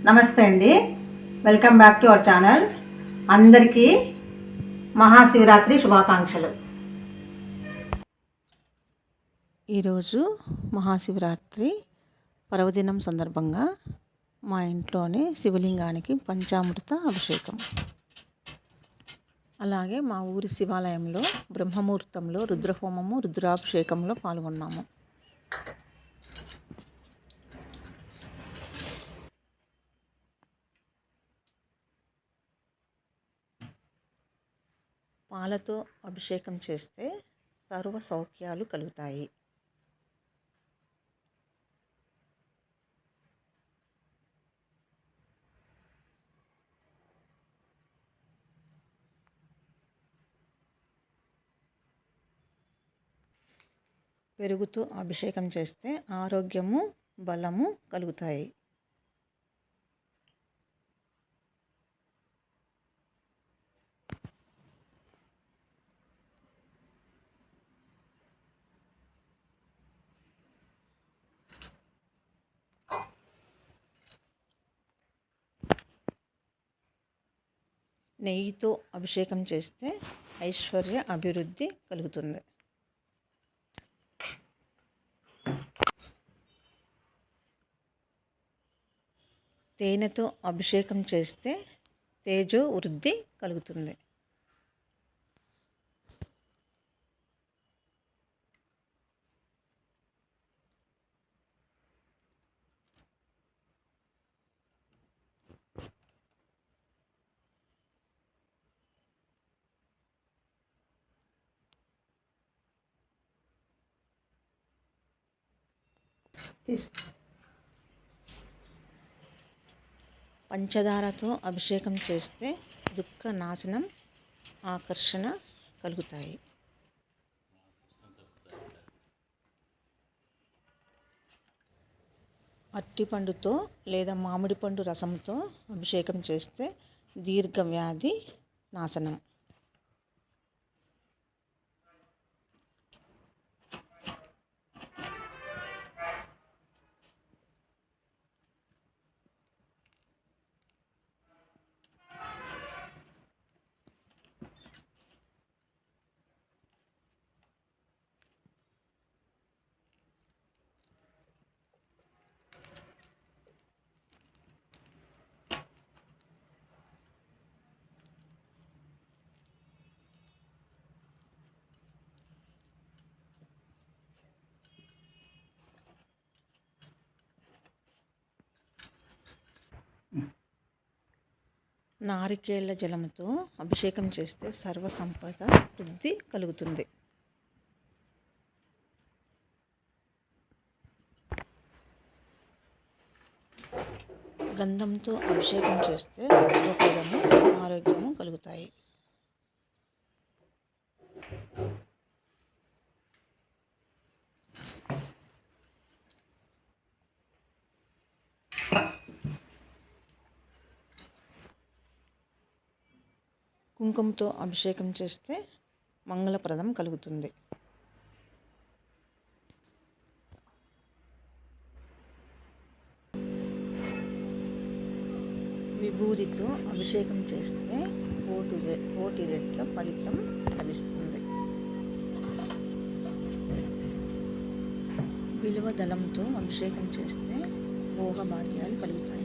నమస్తే అండి, welcome back to our channel. అందరికీ మహాశివరాత్రి శుభాకాంక్షలు. ఈరోజు మహాశివరాత్రి పర్వదినం సందర్భంగా మా ఇంట్లోని శివలింగానికి పంచామృత అభిషేకం, అలాగే మా ఊరి శివాలయంలో బ్రహ్మముహూర్తంలో రుద్రహోమము రుద్రాభిషేకంలో పాల్గొన్నాము. పాలతో అభిషేకం చేస్తే సర్వ సౌఖ్యాలు కలుగుతాయి. పెరుగుతో అభిషేకం చేస్తే ఆరోగ్యము బలము కలుగుతాయి. నెయ్యితో అభిషేకం చేస్తే ఐశ్వర్య అభివృద్ధి కలుగుతుంది. తేనెతో అభిషేకం చేస్తే తేజో వృద్ధి కలుగుతుంది. పంచదారతో అభిషేకం చేస్తే దుఃఖ నాశనం ఆకర్షణ కలుగుతాయి. అరటిపండుతో లేదా మామిడి పండు రసంతో అభిషేకం చేస్తే దీర్ఘవ్యాధి నాశనం. నారికేళ్ల జలంతో అభిషేకం చేస్తే సర్వ సంపద వృద్ధి కలుగుతుంది. గంధంతో అభిషేకం చేస్తే శుభప్రదము ఆరోగ్యము కలుగుతాయి. కుంకుమతో అభిషేకం చేస్తే మంగళప్రదం కలుగుతుంది. విభూతితో అభిషేకం చేస్తే కోటి రెట్ల ఫలితం లభిస్తుంది. బిల్వ దళంతో అభిషేకం చేస్తే భోగభాగ్యాలు కలుగుతాయి.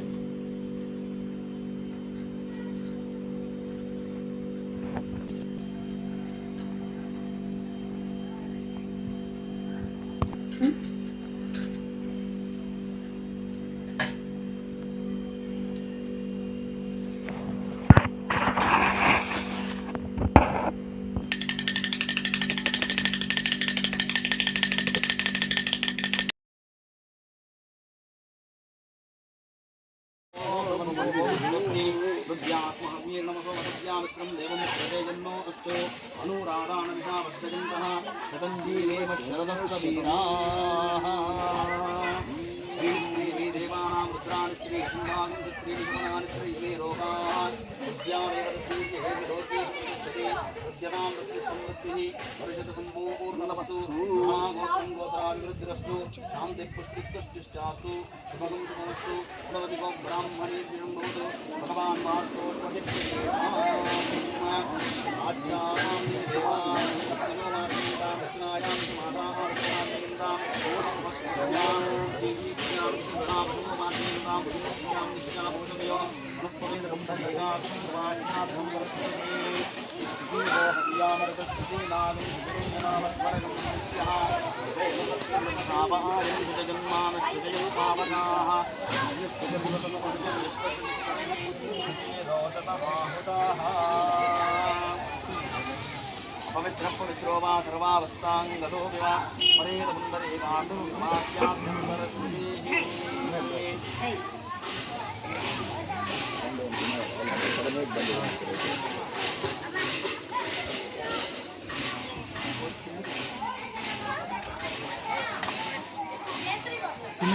पुष्टिष्टास्तु शुभगं शुभमस्तु प्रवदिको ब्राह्मणे दिनं भवतु भगवान् वास्तु आचारां देवां दक्षिणायां माताः पवित्र पवित्रो वा सर्वावस्थांगतो विवा परेरमुन्दरे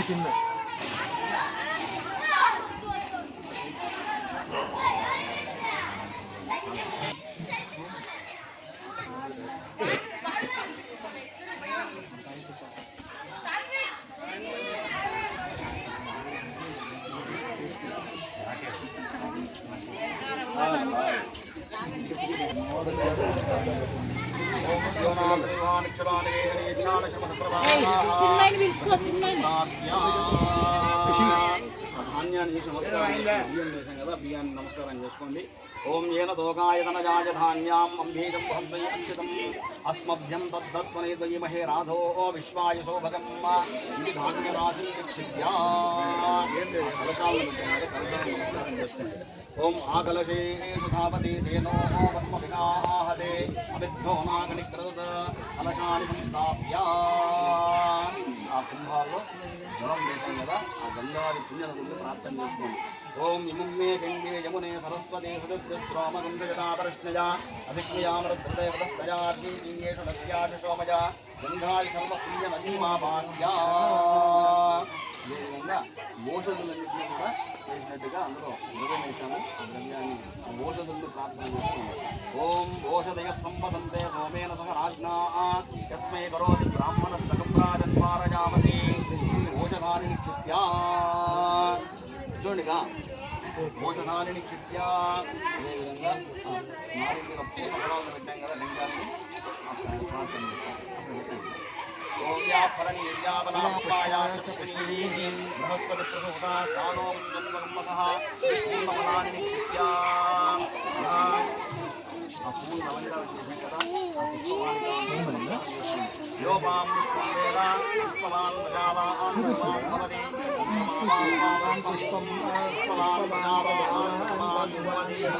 కింద ధాన్యాన్ని బియ్యాన్ని నమస్కారం చేసుకోండి. ఓం ఏన దోగాయతన జాయధాన్యాం అంబీజం భద్వై అంచితం అస్మభ్యం తద్దత్వనే ద్వయమహే రాధో విశ్వాయ శోభగం ఇది ధాన్యరాశి నిక్షిప్యా కలశాలను నమస్కారం చేసుకోండి. ఓం ఆకలశే సుధాపతి సేనో పద్మవినాహతే అవిద్భో నాగనిక్రద కలశాన్ని సంస్థాప్య. ఆ కుంభాల్లో జలం వేసాం కదా, ఆ గంగాది పుణ్యనదుల్ని ప్రార్థన చేసుకోండి. ఓం ఇమం మే గంగే యమునే సరస్వతి హృదయస్త్రోమగంధజటాపరిష్ణయ అభిజ్ఞయామృతసేవతస్తయార్జీయేషు నస్యాశోమయ గంగాది సర్వపుణ్యమదీమాపాద్యా. ఈ విధంగా ఓషధులన్నింటినీ కూడా చేసినట్టుగా అందులో హృదయం వేశాము. ఆ ద్రవ్యాన్ని ఓషధుల్ని ప్రార్థన చేసుకోండి. ఓం ఓషధయ సంపదంతే సోమేన సహ రాజ్ఞా యస్మై కరోతి బ్రాహ్మణస్తకం రాజన్మారజామతి ఓషధాని నిక్షిప్యా. చూడండిగా ఓషధాని నిక్షిప్యా. అదేవిధంగా నాలుగు పూర్ణ పెట్టాం కదా లింగాన్ని ప్రార్థన చేస్తాం. ఓం బృహస్పతి ప్రసూత స్థానో సహ పూర్ణఫలాన్ని నిక్షిప్యా. ఆ పూలు నవనిరాలు చేసాం కదా, ఆ పుష్పవాన్ని యోపాం పుష్పం వేద పుష్పవాన్ ప్రజావాన్ భవతి పుష్పం పుష్పవాన్ ప్రజావాన్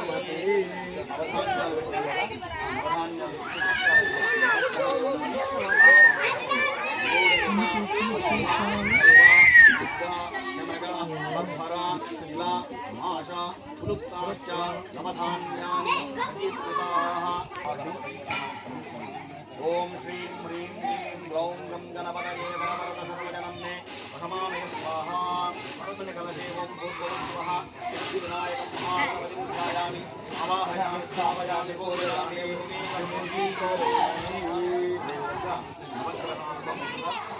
భవతి. ఓం శ్రీం హ్రీం క్లీం గ్లౌం గం గణపతయే వరవరద సర్వజనమ్నే వసమామే స్వాహా. అస్మిన్ కలశే ఓం భూర్భువః వినాయకం మహాగణపతిం ధ్యాయామి ఆవాహయామి స్థాపయామి పూజయామి.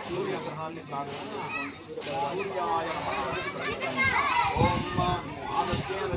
సూర్యగ్రహాన్ని సూర్యాయ ఓం ఆదిత్యేన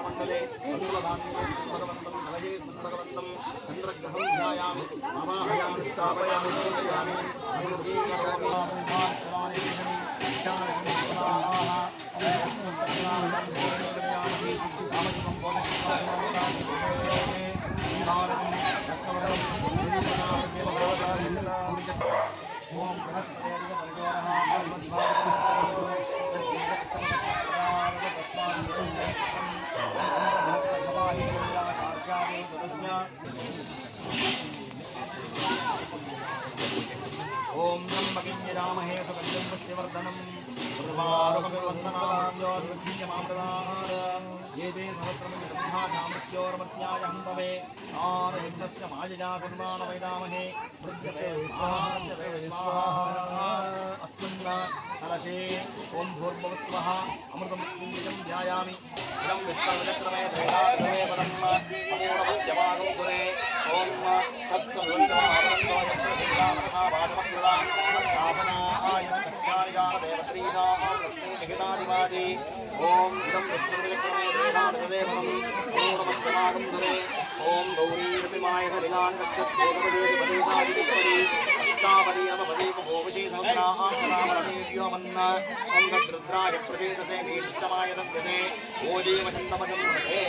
మండలే చంద్రగ్రహం ధ్యాయామి ఆవాహయామి స్థాపయామి పూజయామి. ఓం ये ते सहस्रमृत्योर्मत्याय हन्तवे आनयज्ञस्य मायया कुर्वाण वैदामहे मृत्यते स्वाहा अस्मिन् कलशे ॐ भूर्भुवस्वः अमृतं मृत्युञ्जयं ध्यायामि इदं विश्वविचक्रमे त्रैरात्रमे पदं अपूर्वस्य वागुरे ॐ तत्त्वविद्वामृतोयत्रवाचमकृता शासनाय सच्चारिगानदेवत्रीनाः लक्ष्मीनिहितादिवादी ॐ इदं विष्णुविचक्रमे त्रैरात्रमे पदं अपूर्वस्य वागुरे ॐ गौरीरपिमाय सलिलान् गच्छत्योगपदेशपदेशादिपदे अष्टापदी नवपदीपभोगजी सहस्रामरामरमेभ्योमन्न ॐ तद्रुद्राय प्रचेतसे मीष्टमाय तद्गजे ओजीवचन्दमजं हृदे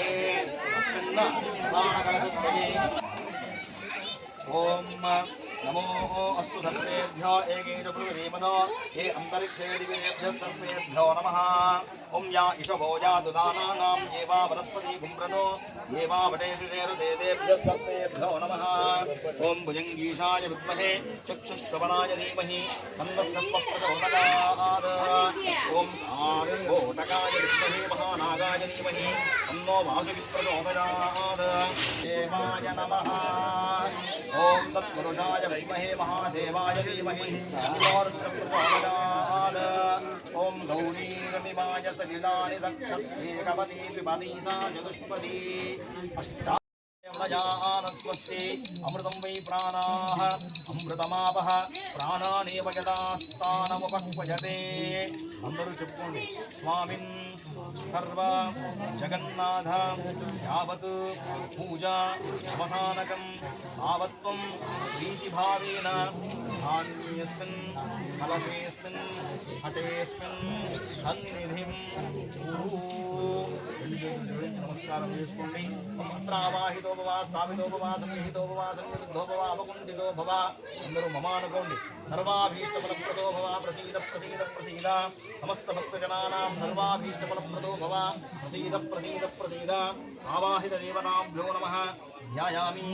अस्मिन् दानकलशद्वये ॐ नमो अस्तु सर्वेभ्यो एकेच पृथिवीमनो ये अन्तरिक्षे दिवेभ्यः सर्वेभ्यो नमः ॐ या इषभो जातु दानानां ये वा वनस्पति गुम्रनो ये वा वटेषुषेरुदेभ्यः सर्वेभ्यो नमः ॐ भुजङ्गीशाय विद्महे चक्षुश्रवणाय धीमहि तन्नः सर्वप्रचोदयात् ॐ आर्योटकाय विद्महे महानागाय धीमहि तन्नो वासुकिः प्रचोदयात् देवाय नमः ॐ तत्पुरुषाय विद्महे महादेवाय धीमहि तन्नो रुद्रः प्रचोदयात् ॐ गौरीरमिमाय सलिलानि रक्षत्येकपदी द्विपदी सा चतुष्पदी अष्टानस्वस्ति अमृतं वै प्राणाः अमृतमापः प्राणानेव यदास्तानमुपक्वयते అందరూ చెప్పుకోండి స్వామిన్ సర్వ జగన్నాథ యావత్ పూజ అవసానకం ఆవత్వం ప్రీతిభావేన ధాన్యేస్మిన్ కలశేస్మిన్ హటేస్మిన్ సన్నిధిం నమస్కారం చేసుకోండి మంత్రావాహితో భవ స్థాపితో భవ సన్నిహితో భవ సన్నిధో భవ అవకుంఠితో భవ అందరూ మమ అనుకోండి సర్వాభీష్టఫలప్రదో భవ ప్రసీద ప్రసీద ప్రసీద సమస్త భక్తజనానాం సర్వాభీష్టఫలప్రదో భవ ప్రసీద ప్రసీద ప్రసీద ఆవాహిత దేవతాభ్యో నమః ధ్యాయామి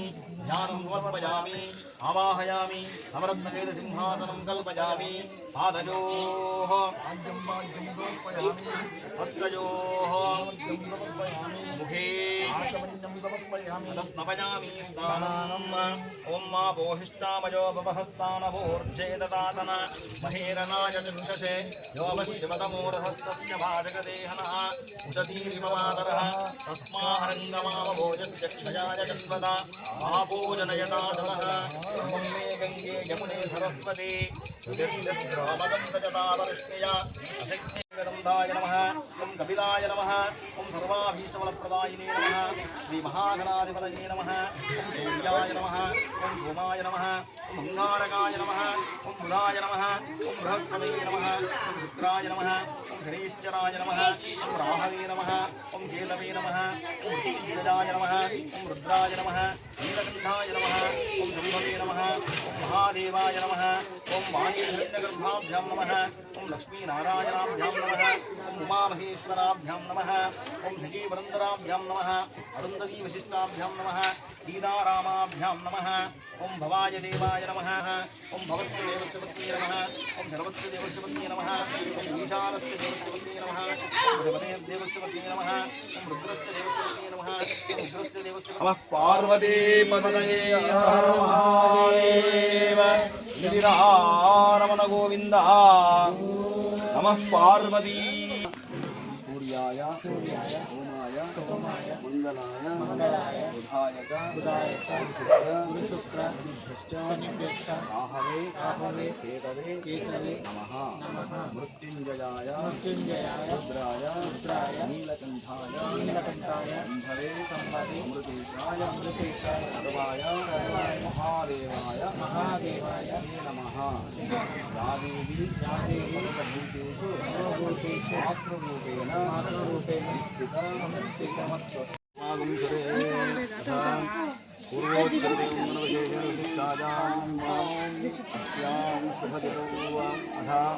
ధ్యానం సమర్పయామి ఆవాహయామి నవరత్నకేత సింహాసనం కల్పయామి పాదయోః హస్తయోః ముఖే స్నపయామి స్నానం ఓం మా భోహిష్టామయో భవహస్తానవోర్జేదతాతన మహేరనాయ చక్షసే యోమశివతమూర్ధస్తస్య భాజకదేహనః ఉషతీరిమమాతరః తస్మాహరంగమామభోజస్య క్షయాయ జన్మద మహాపూజనయతాధవః బ్రహ్మం మే గంగే యమునే సరస్వతి యుగస్యస్త్రామగం సజతావరిష్ణ్య అశక్తిగంధాయ నమః ఓం కపిలాయ నమః ఓం సర్వాభీష్టఫలప్రదాయినే నమః శ్రీ మహాగణాధిపతయే నమః ఓం సూర్యాయ నమః ఓం సోమాయ నమః ఓం అంగారకాయ నమః ఓం బుధాయ నమః ఓం బృహస్పతయే నమః ఓం శుక్రాయ నమః ఓం శనీశ్చరాయ నమః ఓం రాహవే నమః ఓం కేతవే నమః ఓం మృత్యుంజయాయ నమః ఓం రుద్రాయ నమః నీలకంఠాయ నమః ఓం శంభవే నమః ఓం మహాదేవాయ నమః ఓం వాణీహిరణ్యగర్భాభ్యాం నమః ఓం లక్ష్మీనారాయణాభ్యాం నమః ఓం ఉమామహేశ్వరాభ్యాం నమః ఓం సజీవరంధరాభ్యాం నమః అరుంధతీ వశిష్టాభ్యాం నమః సీతారామాభ్యాం నమః ఓం భవాయ దేవాయ నమః ఓం భవస్య దేవస్య పత్న్యే నమః ఓం సర్వస్య దేవస్య పత్న్యే నమః ఓం ఈశానస్య దేవస్య పత్న్యే నమః ఓం భగవతే దేవస్య పత్న్యే నమః ఓం రుద్రస్య దేవస్య పత్న్యే నమః ఓం ఉగ్రస్య దేవస్య నమః పార్వతీ పతయే హర మహాదేవ శ్రీరారమణ గోవింద నమః పార్వతీ సూర్యాయ సోమాయ మంగళాయ బుధాయ శుక్ర శనిభ్యశ్చ రాహవే కేతవే నమః మృత్యుంజయాయ రుద్రాయ నీలకంఠాయ శంభవే అమృతేశాయ సర్వాయ మహాదేవాయ నమః యాదేవి సర్వభూతేషు మాతృరూపేణ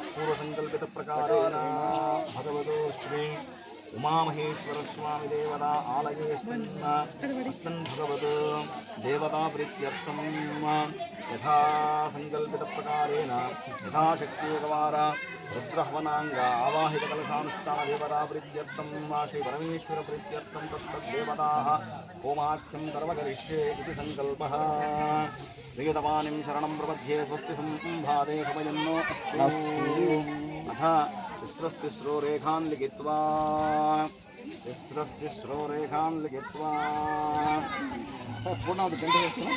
పూర్వసంకల్పిత ప్రకారేణ భగవతో శ్రీ ఉమామహేశ్వరస్వామి దేవతా ఆలయేస్మిన్ భగవత్ దేవతా ప్రీత్యర్థం యథా సంకల్పిత ప్రకారేణ యథాశక్తి ఒకవార रुद्रहवनांगा आवाहित कलशानुष्ठान देवता प्रीत्यर्थम श्री परमेश्वर प्रीत्यर्थम तत्तद्देवताः होमाख्यं कर्म करिष्ये इति संकल्पः प्रियतमानिं शरणं प्रपद्ये स्वस्ति संभादे समयन्नो अस्तु अथ तिस्रो रेखान् लिखित्वा पूर्णावति गंटे చేస్తున్నా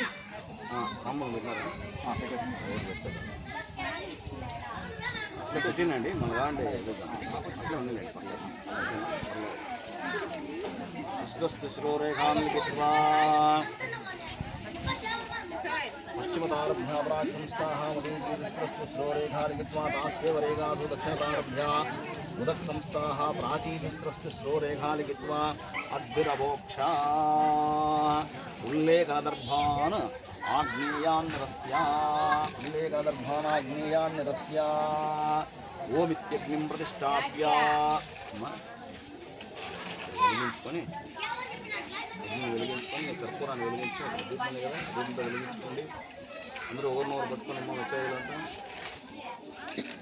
విన్నారా వచ్చిందండి మన దాంట్లో అట్లా ఉండండి तिस्रो रेखान् लिखित्वा पश्चिमतारभ्या प्राक्संस्थाः मदीतिस्रो रेखा लिखित्वा तास्वेव रेखासु दक्षिणतारभ्या उदक्संस्थाः प्राचीतिस्रो रेखा लिखित्वा अद्भिरवोक्षा उल्लेखदर्भान् आग्नेयान्निरस्य ओमित्यग्निं प्रतिष्ठाप्य వెలిగించుకొని కర్పూరాన్ని వెలిగించుకొని దీపం కదా దీపంతో వెలిగించుకోండి అందరూ ఓవర్నోవర్ పట్టుకొని అమ్మ ముప్పైదంతా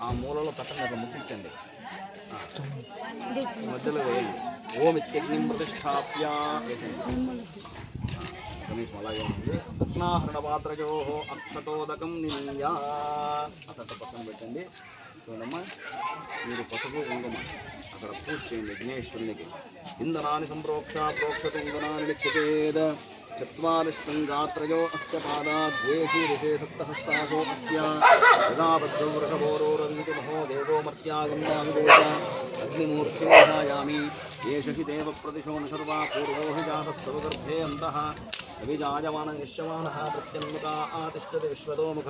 ఆ మూలలో పక్కన అట్లా ముట్టించండి మధ్యలో వేయండి ఓం ఇత్యగ్నిం ప్రతిష్టాప్య వేసేయండి కనీసం అలాగే ఉంటుంది దక్షిణాహరణ పాత్రజో అక్షతోదకం నియా అక్కడ పక్కన పెట్టండి చూడమ్మా మీరు పసుపు కుంకుమ అక్కడ పూజ చేయండి విఘ్నేశ్వరునికి ఇంధనాన్ని సంప్రోక్ష ప్రోక్షత ఇంధనాన్ని నిక్షిపేద్ చత్వారిష్టం గాత్రయో అస్య పాదాద్వేషీ దిశే సప్తహస్తాసో అస్య యదా బద్ధం వృషభోరోరవితి మహో దేవో మర్త్యాగమ్యావిదేశ అగ్నిమూర్తియామి ఏష హి దేవ ప్రతిశో న సర్వా పూర్వో హి జాతः సర్వగర్భే అంతః అభిజాయమాన విశ్వమానః ప్రత్యన్ముఖా ఆతిష్టతి విశ్వతోముఖ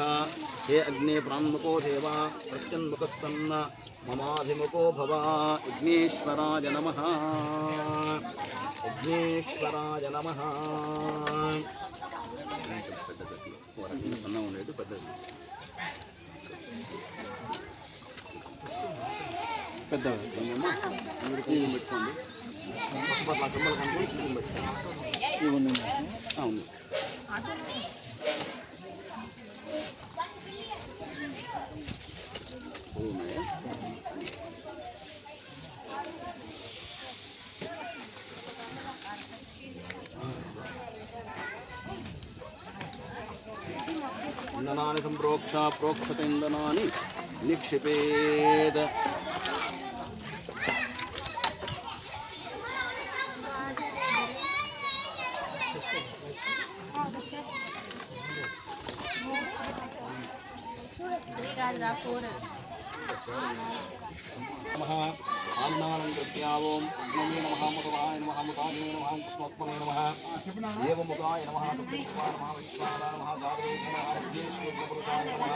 హే అగ్నే ప్రాణ్ముఖో దేవ ప్రత్యన్ముఖः సన్న మమాధిముఖో భవ విఘ్నేశ్వరాయ నమః విఘ్నేశ్వరాయ నమః సన్నం ఉండేది పెద్దది పెద్దది మీరు కుంకుమ పెట్టుకోండి పసుపట్ల సింబల్ కనుక్కొని కుంకుమ పెట్టుకోండి ఉంది ఇంధనాన్ని సంప్రోక్ష ప్రోక్షత ఇంధనాన్ని నిక్షిపేద్ नमः आन्नानं प्रत्यावोम नमो नमः मुखाय नमः मुखाय नमः कुस्मत्मने नमः देवमुखाय नमः सप्तमुखाय नमः विश्वानाय नमः गावे नमः अग्निश्वरपुरुषाय नमः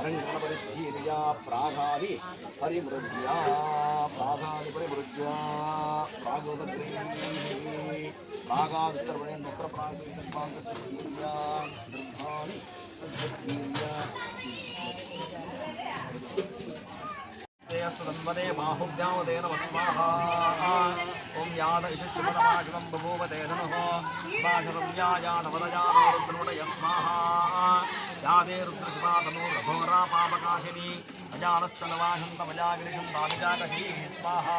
रंगणपरिस्थितिया प्रागादि परिमृज्या प्रागादुत्तरवणे नोत्रप्रागुत्तरपान्तस्थितिया दृढानि सद्भस्तीया स्तुतन्वदे बाहुभ्यावदे नमः स्वाहा ॐ याद इषश्चमनमाशिवं बभूवते धनुः बाशरव्यायानवदजानोरुद्रमुडय स्वाहा यादे रुद्रशिवा तनूर्घोरा पापकाशिनी अजानस्तनवाशन्तमजागिरिशं दामिजाकशीः स्वाहा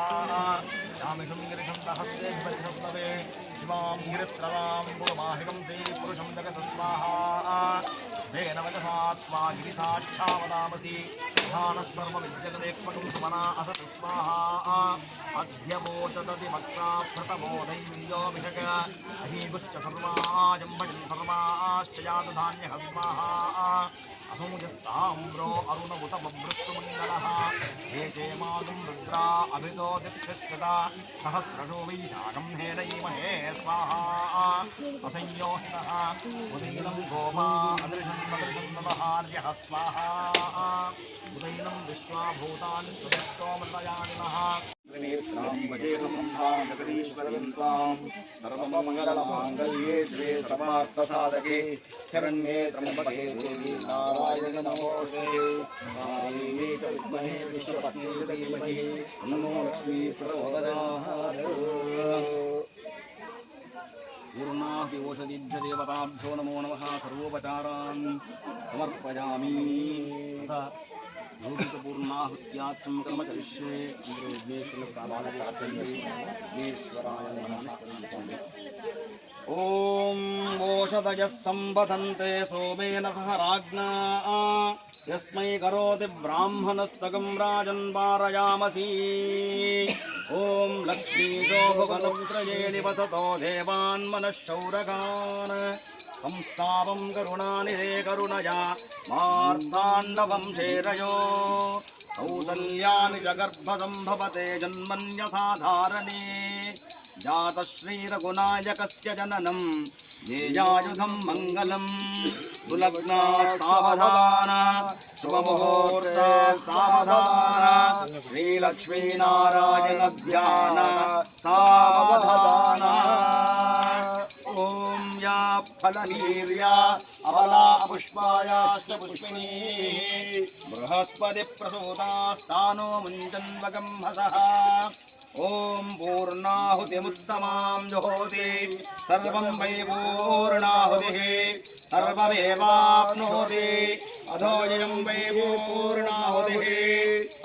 यामिषं गिरिशं सहस्रे परिषत्नवे शिवां गिरित्रवां गुरुमाहिकं श्रीपुरुषं जगत् स्वाहा तेन वचसात्मा गिरिसाक्षावदामसि ध्यानः सर्वविद्यगदेक्ष्मकं सुमना असत् स्वाहा अध्यवोचदति वक्ता प्रतमोदैर्योऽभिषक अहीगुश्च सर्वाजम्भजं सर्वाश्च यातु धान्यः स्वाहा असंजस्ताम्रो अरुणमुतमभृत्सुमङ्गलः ये चेमागुं रुद्रा अभितो दिक्षश्रता सहस्रशो वैशाखं हेडयीमहे स्वाहा असंयोहितः उदयनं गोपा अदृशं मदृशं नवहार्यः स्वाहा उदयनं विश्वाभूतानि सुदत्तोमृतयानिनः सर्वमङ्गलमाङ्गल्ये श्री सर्वार्थसाधके शरण्ये त्र्यम्बके देवी नारायण नमोऽस्तुते नारायणे च विद्महे विश्वपत्न्यै धीमहि तन्नो लक्ष्मी प्रचोदयात् पूर्णाहि ओषधिभ्य देवताभ्यो नमो नमः सर्वोपचारान् समर्पयामि भूतपूर्णाहुत्यात्मं कर्म करिष्ये विघ्नेश्वराय नमः। ॐ ओषधयः सम्पतन्ते सोमेन सह राज्ञा यस्मै करोति ब्राह्मणस्तकं राजन् पारयामसि। ॐ लक्ष्मीशोभवनुत्रये निवसतो देवान् मनःशौरकान् संस्थापं करुणानिधे करुणया मार्ताण्डवं शेरयो कौसल्यामि च गर्भसम्भवते जन्मन्यसाधारणे जातश्रीरघुनायकस्य जननं येयायुधं मङ्गलम् सुलग्ना सावधान शुभमुहूर्त सावधान श्रीलक्ष्मीनारायण ध्यान सावधान। ॐ या फलनीर्या अबला पुष्पायाश्च पुष्पिणी बृहस्पति प्रसूतास्तानो मुञ्चन्वगम्हसः। ॐ पूर्णाहुतिमुत्तमां जुहोति सर्वं वै पूर्णाहुतिः सर्वमेवाप्नोति अधोऽयं वै पूर्णाहुतिः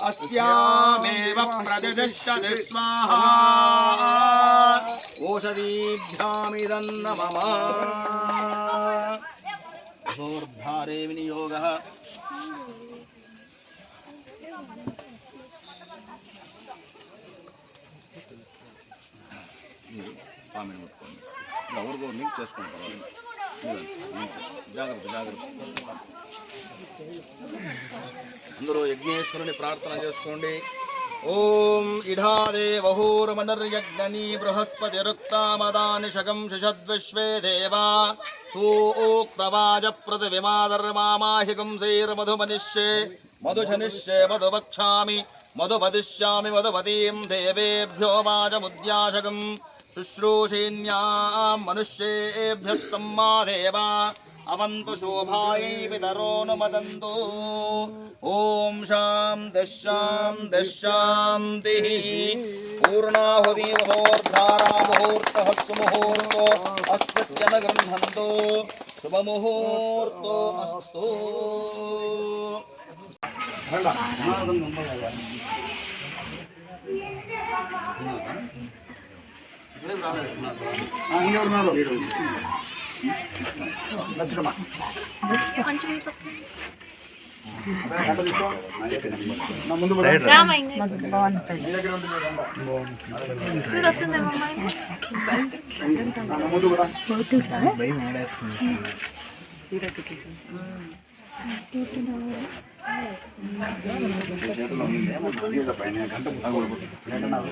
अस्यामेव प्रतिष्ठति स्वाहा। ओषधीभ्यामिदं नमः। घोर्धारे विनियोगः। స్వామిని ముట్టుకోండి ఎవరికో లింక్ చేసుకుంటారు జాగ్రత్త జాగ్రత్త అందరూ యజ్ఞేశ్వరుని ప్రార్థన చేసుకోండి. ఓం ఇఢాదేవహూర్మనర్యజ్ఞనీ బృహస్పతిరుక్తామదాని శకం శిషద్విశ్వే దేవా సూక్తవాజ పృథివిమాధర్మామాహికం శైర్మధుమనిష్యే మధుశనిష్యే మధువక్ష్యామి మధుపదిష్యామి మధుపతీం దేవేభ్యో వాచముద్యాశకం శుశ్రూషేణ్యాం మనుష్యేభ్యస్తం మా దేవా అవంతు శోభాయై పితరోనుమదంతు. ఓం శాంతి శాంతి శాంతి. పూర్ణాహుతి ముహూర్ధారా ముహూర్తః సుముహూర్తో అస్త్యన గృహంతో శుభముహూర్తో అస్తు.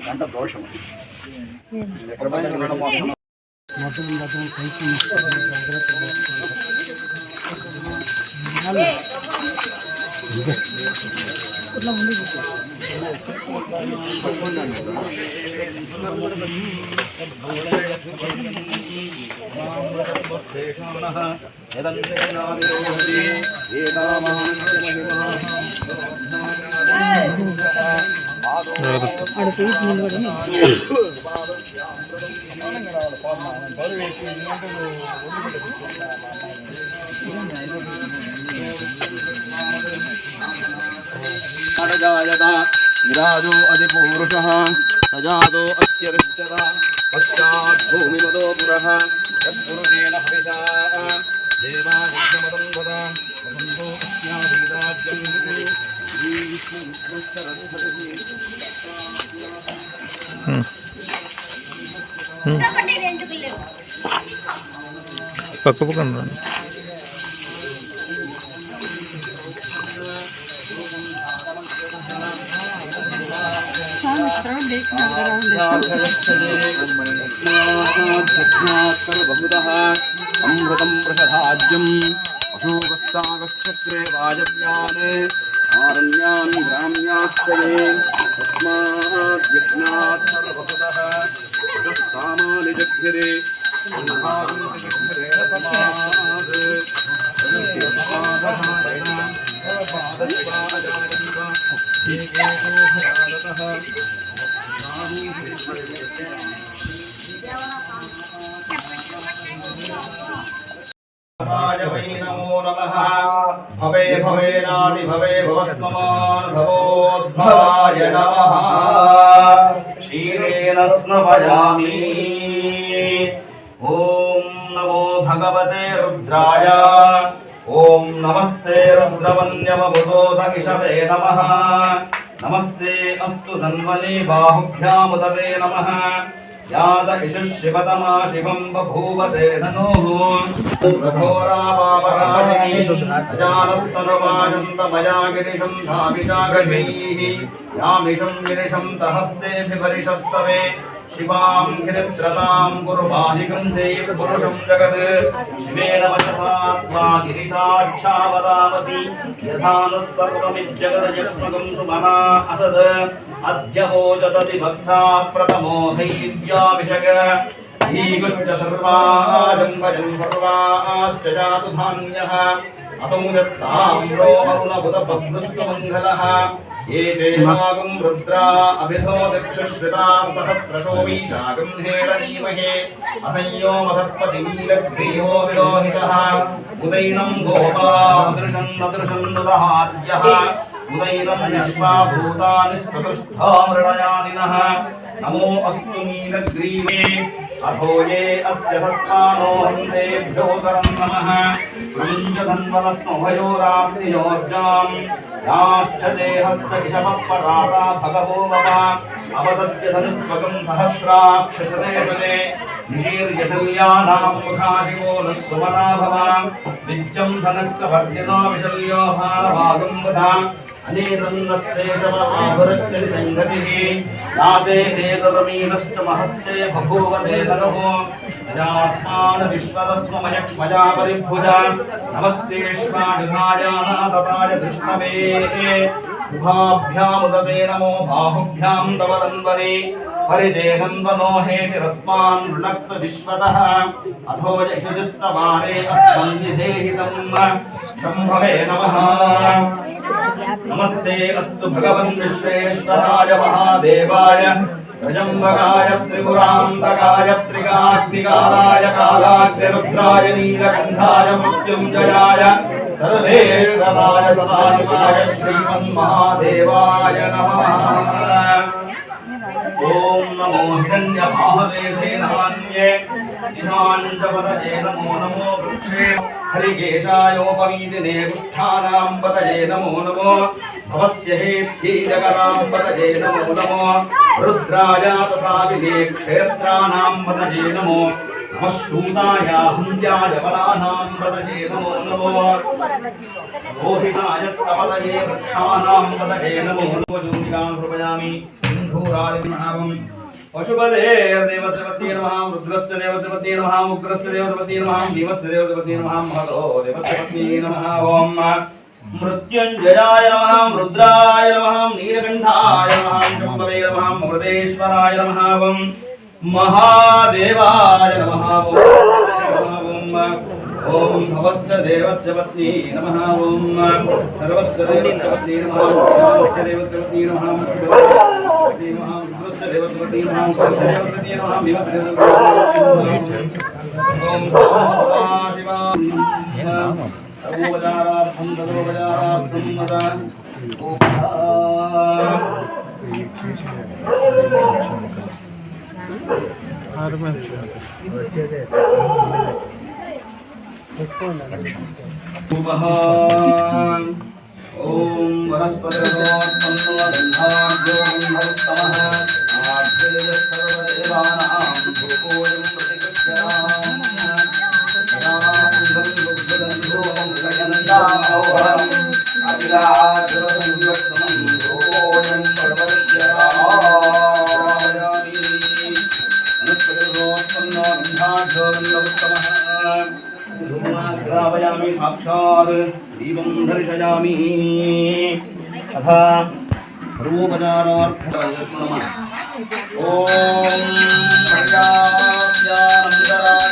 గంట దోషం विराजो अधिपूरुषः सजातो अत्यरिष्यत पश्चात् भूमिमतो पुरः यत्पुरुषेण हविषा देवायज्ञमतं वद वसन्तो अस्याभिराज्यं పక్కపక్కన बहुधा अमृतं प्रसधाज्यम् अशोकस्तागश्चक्रे वाजव्यान् आरण्यान् ग्राम्याश्रये तस्मात् यज्ञात् सर्वभुतः सामानि जग्रे नमो नमः। भवे भवेनादि भवे भवस्ममान भवोद्भवाय नमः क्षीरेण स्नपयामि ॐ नमो भगवते रुद्राय ॐ नमस्ते रुद्रवन्यमभूतोदकिशवे नमः नमस्ते अस्तु धन्वने बाहुभ्यामुदते नमः याद इषः शिवतमा शिवं बभूवते धनुः रघोरापापहारिणी अजानस्तनुवाजन्तमया गिरिशं धाविजागजैः यामिषं गिरिशं तहस्तेऽभिपरिशस्तवे शिवां गिरित्रतां कुर्वाणिकंसे पुरुषं जगत् शिवेन वचसा त्वा गिरिशाक्षावदामसि यथा नः सर्वमिज्जगदयक्ष्मकं सुमना असद अद्य वोचतति भक्ता प्रथमो धैर्याभिषग ईगुश्च सर्वाजं भजं सर्वाश्च जातु धान्यः असंयस्ताम्रो अरुणबुधबभ्रुस्वमङ्गलः ये चैवागं रुद्रा अभिधो दक्षश्रिता सहस्रशो वीशागं हेरनीमहे असंयोमसत्पतिमीलग्रीवो विलोहितः उदैनं गोपादृशन्नदृशन्नुदहार्यः उदैनं विश्वा भूतानि स्वदुष्टामृणयादिनः नमो अस्तु नीलग्रीवे अथो ये अस्य सत्तानो हन्तेभ्योऽतरं नमः कुञ्जधन्वनस्मभयोराप्तियोर्जाम् याश्च देहश्च इषपपराता भगवो वव अवदत्य धनुष्पकं सहस्राक्षशते निशीर्यशल्यानां मुखाशिवो नः सुमना भव विज्जं धनक्कवर्तिनो विशल्यो भारभागं वदा अनेसन्नस्येषव आभुरस्य निषङ्गतिः याते हेतरमीनष्टमहस्ते बभूवते धनुः यजास्मान् विश्वतस्ममयक्ष्मजा परिभुजा नमस्तेष्वायुधायानातताय धृष्णवे उभाभ्यामुदते नमो बाहुभ्यां तव तन्वने परिदेहन्वनो हेतिरस्मान् वृणक्त विश्वतः अथो यशुजुस्तवारे अस्मन्निधेहितं शम्भवे नमः नमस्ते अस्तु भगवन् विश्वेश्वराय महादेवाय त्र्यम्बकाय त्रिपुरान्तकाय त्रिकाग्निकालाय कालाग्निरुद्राय नीलकण्ठाय मृत्युञ्जयाय सर्वेश्वराय सदाशिवाय श्रीमन्महादेवाय नमः ॐ नमो हिरण्यबाहवे सेनान्ये ईशाञ्चपतये नमो नमो वृक्षे हरिकेशायोपवीदिने पुष्ठानां पतये नमो नमो भवस्य हेत्यै जगतां पतये नमो नमो रुद्राय तथाविने क्षेत्राणां पतये नमो नमः शूताय हन्त्याय बलानां पतये नमो नमो रोहिताय स्तपतये वृक्षाणां पतये नमो नमो शूलिकां कृपयामि सिन्धूरादिमहावम् पशुपतेर्देवस्य पत्नी नमः रुद्रस्य देवस्य पत्नी नमः उग्रस्य देवस्य पत्नी नमः भीमस्य देवस्य पत्नी नमः महतो देवस्य पत्नी नमः ॐ मृत्युञ्जयाय नमः रुद्राय नमः नीलकण्ठाय नमः शम्भवे नमः मृदेश्वराय नमः ॐ महादेवाय नमः ॐ भवस्य देवस्य पत्नी नमः ॐ सर्वस्य देवस्य पत्नी नमः सर्वस्य देवस्य पत्नी नमः रुद्रस्य देवस्य पत्नी नमः सर्वस्य देवस्य पत्नी नमः भीमस्य देवस्य ॐ सदाशिवाय सर्वोपचारार्थं सर्वोपचारार्थं मदा ॐ वनस्पतिर्गोत्पन्नो गन्धाढ्यो गन्धोत्तमः आढ्येय सर्वदेवानां भूपोऽयं प्रतिगच्छामः रामं दुग्धगन्धोऽहं गगनजामोहरम् अभिलाषरसंयुक्तं भूपोऽयं प्रपद्यामि वनस्पतिर्गोत्पन्नो गन्धाढ्यो गन्धोत्तमः ग्रावयामि साक्षात् दीपं दर्शयामि तथा सर्वोपचारार्थं नमः ॐ हर्याव्यानन्दरायाय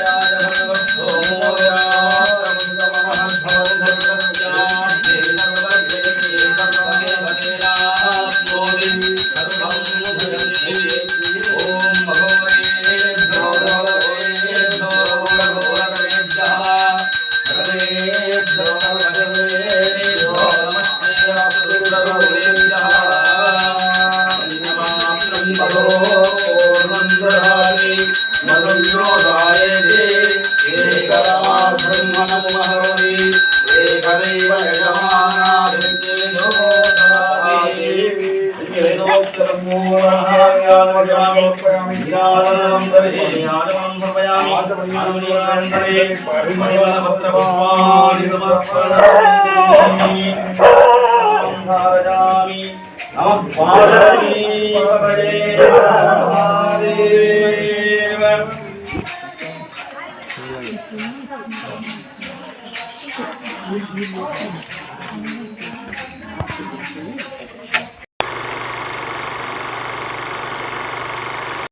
पूर्णन्दधारे मधुन्योदायते एकराब्रह्मणमुहरति एकदैव यजमानादित्येनो ददाति